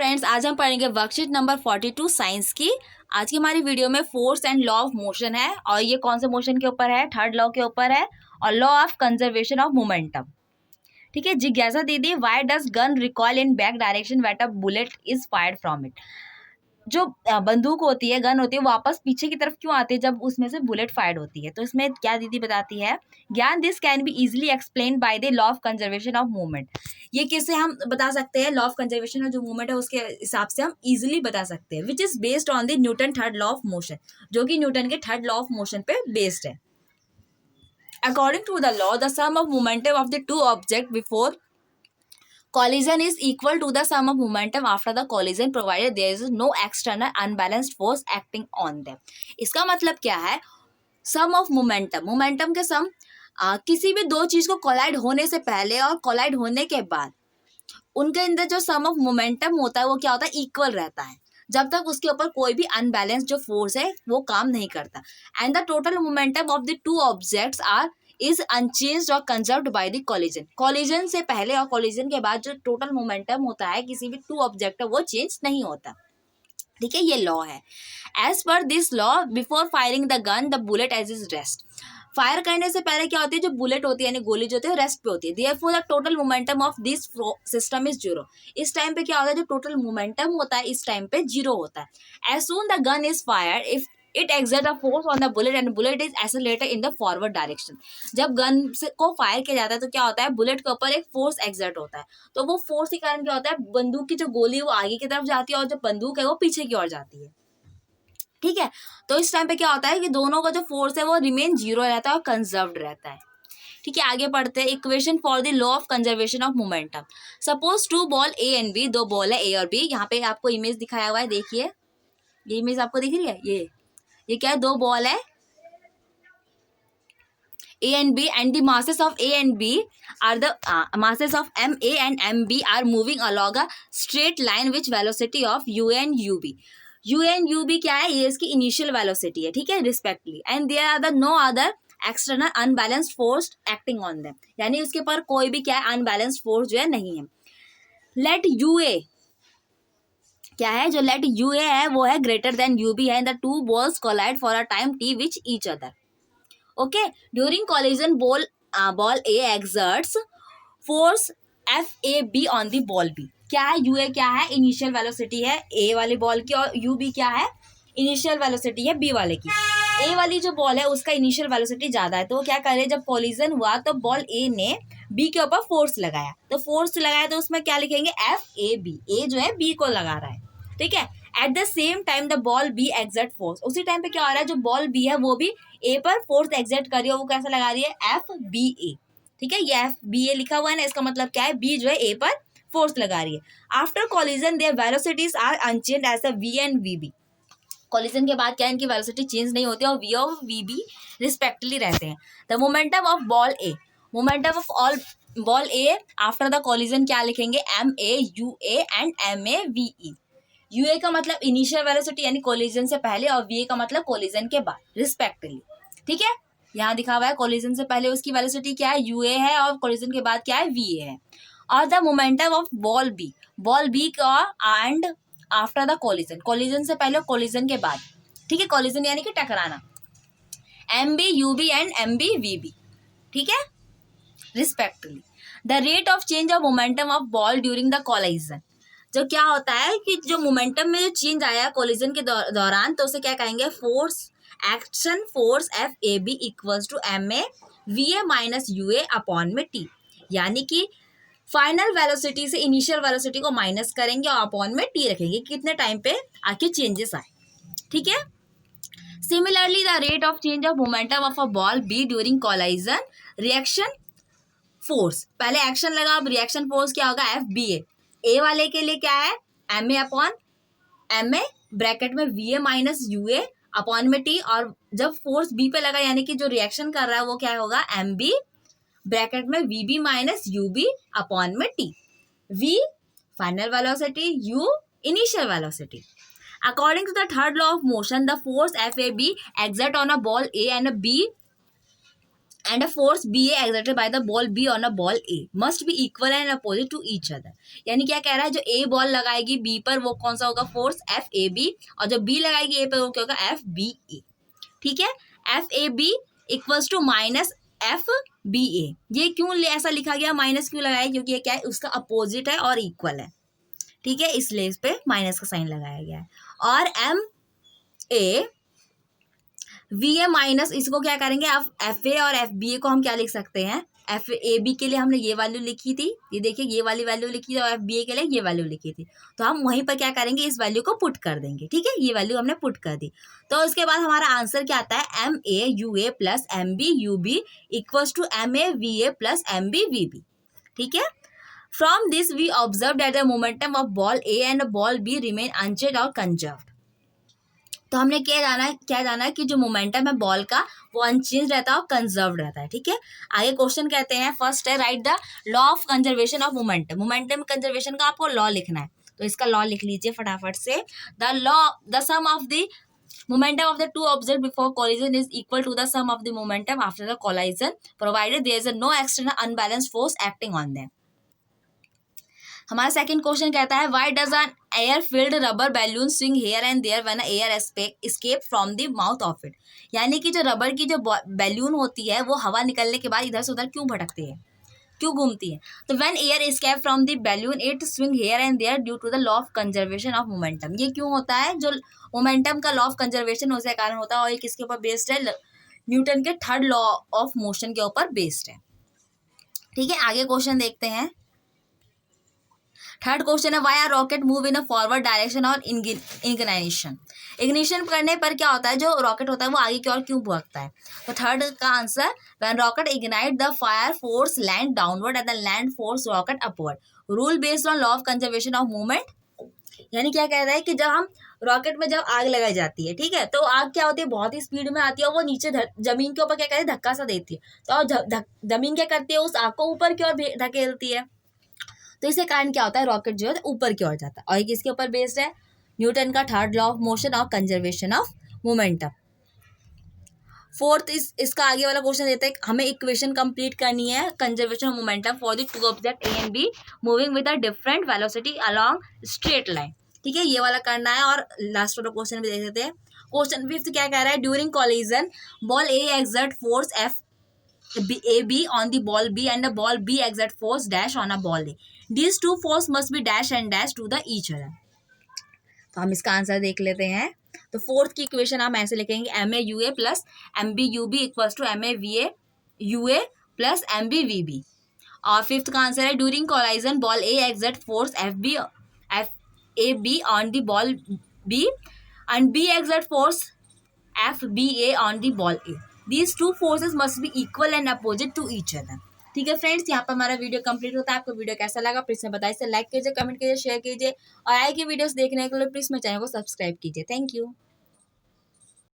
Friends, आज हम पढ़ेंगे वर्कशीट नंबर 42 साइंस की। आज की हमारी वीडियो में force and law of motion है और ये कौन से मोशन के ऊपर है? थर्ड लॉ के ऊपर है और law of conservation of momentum. ठीक है। जिज्ञासा दीदी, why does gun recoil in back direction when a bullet is fired from it? जो बंदूक होती है, गन होती है, वापस पीछे की तरफ क्यों आती है जब उसमें से बुलेट फायर्ड होती है? तो इसमें क्या दीदी बताती है, ज्ञान this can be easily explain by the law of conservation of movement. ये कैसे हम बता सकते हैं? लॉ ऑफ कंजर्वेशन जो मूवमेंट है उसके हिसाब से हम इजिली बता सकते हैं, which is based on the Newton third law of motion, जो कि न्यूटन के थर्ड लॉ ऑफ मोशन पे बेस्ड है। According to the law, the sum of momentum of the two object before collision is equal to the sum of momentum after the collision provided there is no external unbalanced force acting on them। इसका मतलब क्या है? सम of momentum, momentum के सम किसी भी दो चीज को कोलाइड होने से पहले और कोलाइड होने के बाद उनके अंदर जो सम ऑफ मोमेंटम होता है वो क्या होता है? इक्वल रहता है, जब तक उसके ऊपर कोई भी अनबैलेंस जो फोर्स है वो काम नहीं करता। And the total momentum of the two objects are is unchanged और conserved by the collision. Collision से पहले और कॉलिजन के बाद जो टोटल मोमेंटम होता है किसी भी टू ऑब्जेक्ट वो चेंज नहीं होता। ठीक है, ये लॉ है। As per this law, before firing the gun the bullet as is rest. Fire करने से पहले क्या होती है? जो बुलेट होती है यानी गोली जो होती है रेस्ट पे होती है। Therefore the total momentum of this system is zero. इस टाइम पे क्या होता है? जो टोटल मोमेंटम होता है इस टाइम पे जीरो होता है। As soon the gun is fire, if it exert a force on the bullet and bullet is accelerated in the forward direction. जब गन को फायर किया जाता है तो क्या होता है? बुलेट के ऊपर एक फोर्स एक्सर्ट होता है, तो वो फोर्स के कारण क्या होता है? बंदूक की जो गोली है वो आगे की तरफ जाती है और जो बंदूक है वो पीछे की ओर जाती है। ठीक है, तो इस टाइम पे क्या होता है कि दोनों का जो फोर्स है वो रिमेन जीरो रहता है और कंजर्व्ड रहता है। ठीक है, आगे पढ़ते हैं। Equation for the law of conservation of momentum. Suppose two ball A and B, दो बॉल है ए और बी। यहाँ पे आपको इमेज दिखाया हुआ है, देखिए ये इमेज आपको दिख रही है। ये क्या है? दो बॉल है A and B and the masses of A and B are the masses of MA and MB are moving along a straight line with velocity of U and UB। U and UB क्या है? ये इसकी initial velocity है, ठीक है, respectively. And there are the no other external unbalanced force acting on them, यानी उसके पर कोई भी क्या है? अनबैलेंस्ड फोर्स जो है नहीं है। लेट UA क्या है? जो लेट UA है वो है ग्रेटर देन UB है, the two balls collide for a time t which each other. Okay, during collision ball A exerts force FAB on the ball B। क्या है? UA क्या है? इनिशियल वेलोसिटी है A वाले बॉल की, और UB क्या है? इनिशियल वेलोसिटी है B वाले की। A वाली जो बॉल है उसका इनिशियल वेलोसिटी ज्यादा है, तो वो क्या करे? जब कॉलिजन हुआ तो बॉल A ने B के ऊपर फोर्स लगाया, तो फोर्स लगाया तो उसमें क्या लिखेंगे? FAB। A जो है B को लगा रहा है, ठीक है। At the same time the ball B exert force. उसी टाइम पे क्या हो रहा है? जो बॉल बी है वो भी ए पर फोर्स एक्सर्ट कर रही है। वो कैसे लगा रही है? FBA। ठीक है, ये FBA लिखा हुआ है ना, इसका मतलब क्या है? बी जो है ए पर फोर्स लगा रही है। After collision their velocities are unchanged as the V and VB। Collision के बाद क्या है? इनकी वेलोसिटी चेंज नहीं होती और V और VB रिस्पेक्टिवली रहते हैं। The momentum of ball A, momentum of all ball A after the collision क्या लिखेंगे? MA UA and MA VE। UA का मतलब इनिशियल वेलोसिटी यानी कोलिजन से पहले, और VA का मतलब कोलिजन के बाद रिस्पेक्टिवली। ठीक है, यहाँ दिखा हुआ है कोलिजन से पहले उसकी वेलोसिटी क्या है? UA है, और कोलिजन के बाद क्या है? VA है। और the momentum of ball B का and after the collision, collision से पहले कोलिजन के बाद, ठीक है, कोलिजन यानी कि टकराना, MB UB and MB VB, ठीक है, respectively. The rate of change of momentum of ball during the collision. जो क्या होता है कि जो मोमेंटम में जो चेंज आया कोलिजन के दौरान, तो उसे क्या कहेंगे? Force, action force FAB equals to MA VA minus UA upon में T। यानी कि फाइनल वेलोसिटी से इनिशियल वेलोसिटी को माइनस करेंगे और अपॉन में T रखेंगे, कितने टाइम पे आके चेंजेस आए। ठीक है, similarly the rate of change of momentum of a ball B during collision, reaction force, पहले एक्शन लगा, अब रिएक्शन फोर्स क्या होगा? FBA। ए वाले के लिए क्या है? MA अपॉन MA ब्रैकेट में VA माइनस UA अपॉन में T, और जब फोर्स B पे लगा यानी कि जो रिएक्शन कर रहा है वो क्या होगा? MB ब्रैकेट में VB माइनस UB अपॉन में T। V final velocity, U initial velocity. According to the third law of motion, the force FAB exert on a ball A and a B and a force BA exerted by the ball B on a ball A must be equal and opposite to each other. यानी क्या कह रहा है, जो A ball लगाएगी B पर वो कौन सा होगा, फोर्स FAB, और जो B लगाएगी A पर वो क्या होगा, FBA. ठीक है, FAB equals to minus FBA. ये क्यों ऐसा लिखा गया, माइनस क्यों लगाया, क्योंकि ये क्या है, उसका अपोजिट है और इक्वल है. ठीक है, इसलिए इस पे माइनस का साइन लगाया गया है. और MA VA माइनस, इसको क्या करेंगे, आप FA और FBA को हम क्या लिख सकते हैं, FAB के लिए हमने ये वैल्यू लिखी थी, ये देखिए ये वाली वैल्यू लिखी थी, और FBA के लिए ये वैल्यू लिखी थी. तो हम वहीं पर क्या करेंगे, इस वैल्यू को पुट कर देंगे. ठीक है, ये वैल्यू हमने पुट कर दी. तो उसके बाद हमारा आंसर क्या आता है, MA UA plus MB UB equals to MA VA plus MB VB. ठीक है, from this we observe that the momentum of ball A and ball B remain unchanged और कंजर्व्ड. तो हमने क्या जाना है कि जो मोमेंटम है बॉल का वो अनचेंज रहता है और कंजर्व रहता है. ठीक है, आगे क्वेश्चन कहते हैं, फर्स्ट है right the law of conservation of momentum. Momentum conservation का आपको लॉ लिखना है, तो इसका लॉ लिख लीजिए फटाफट से. The sum of the momentum of the two objects before collision is equal to the sum of the momentum after the collision provided there is no external unbalanced force acting on them. हमारा second question कहता है, why does an air filled rubber balloon swing here and there when air escape from the mouth of it. यानी कि जो rubber की जो balloon होती है वो हवा निकलने के बाद इधर से उधर क्यों भटकती है, क्यों घूमती है. तो when air escape from the balloon it swing here and there due to the law of conservation of momentum. ये क्यों होता है, जो मोमेंटम का लॉ ऑफ कंजर्वेशन उसके कारण होता है, और ये किसके ऊपर बेस्ड है, न्यूटन के थर्ड लॉ ऑफ मोशन के ऊपर बेस्ड है. ठीक है, आगे क्वेश्चन देखते हैं. थर्ड क्वेश्चन है, why are rocket move in a forward direction on ignition. Ignition करने पर क्या होता है, जो रॉकेट होता है वो आगे की ओर क्यों भागता है. तो थर्ड का answer, when rocket ignite the fire force land downward and the land force rocket upward. Rule based on law of conservation of movement. यानी क्या कह रहा है कि जब हम रॉकेट में जब आग लगाई जाती है, ठीक है, तो आग क्या होती है, बहुत ही स्पीड में आती है, और वो नीचे जमीन के ऊपर क्या कहते हैं, धक्का सा देती है. तो जमीन क्या करती है, उस आग को ऊपर की ओर धकेलती है. तो इसके कारण क्या होता है, रॉकेट जो है ऊपर की ओर जाता है. और ये किसके ऊपर बेस्ड है, न्यूटन का थर्ड लॉ ऑफ मोशन और कंजर्वेशन ऑफ मोमेंटम. फोर्थ इसका आगे वाला क्वेश्चन देता है, हमें इक्वेशन कंप्लीट करनी है conservation of momentum for the two object A and B moving with a different velocity along straight line. ठीक है, ये वाला करना है. और लास्ट वाला क्वेश्चन भी देख लेते हैं. क्वेश्चन फिफ्थ क्या कह रहा है, during collision ball A exert force AB on the ball B and the ball B exert force dash on a ball A. These two force must be dash and dash to the each other. तो हम इसका answer देख लेते हैं. तो fourth की equation हम ऐसे लिखेंगे, MA UA plus MB UB equals to MA VA UA plus MB VB. और फिफ्थ का आंसर है, during collision ball A exert force FAB on the ball B and B exert force FBA on the ball A. These two forces must be equal and opposite to each other. ठीक है friends, यहाँ पर हमारा video complete होता है. आपको video कैसा लगा प्लीज में बताइए, लाइक कीजिए, कमेंट कीजिए, शेयर कीजिए, और आगे की वीडियोस देखने के लिए प्लीज मेरे चैनल को सब्सक्राइब कीजिए. Thank you.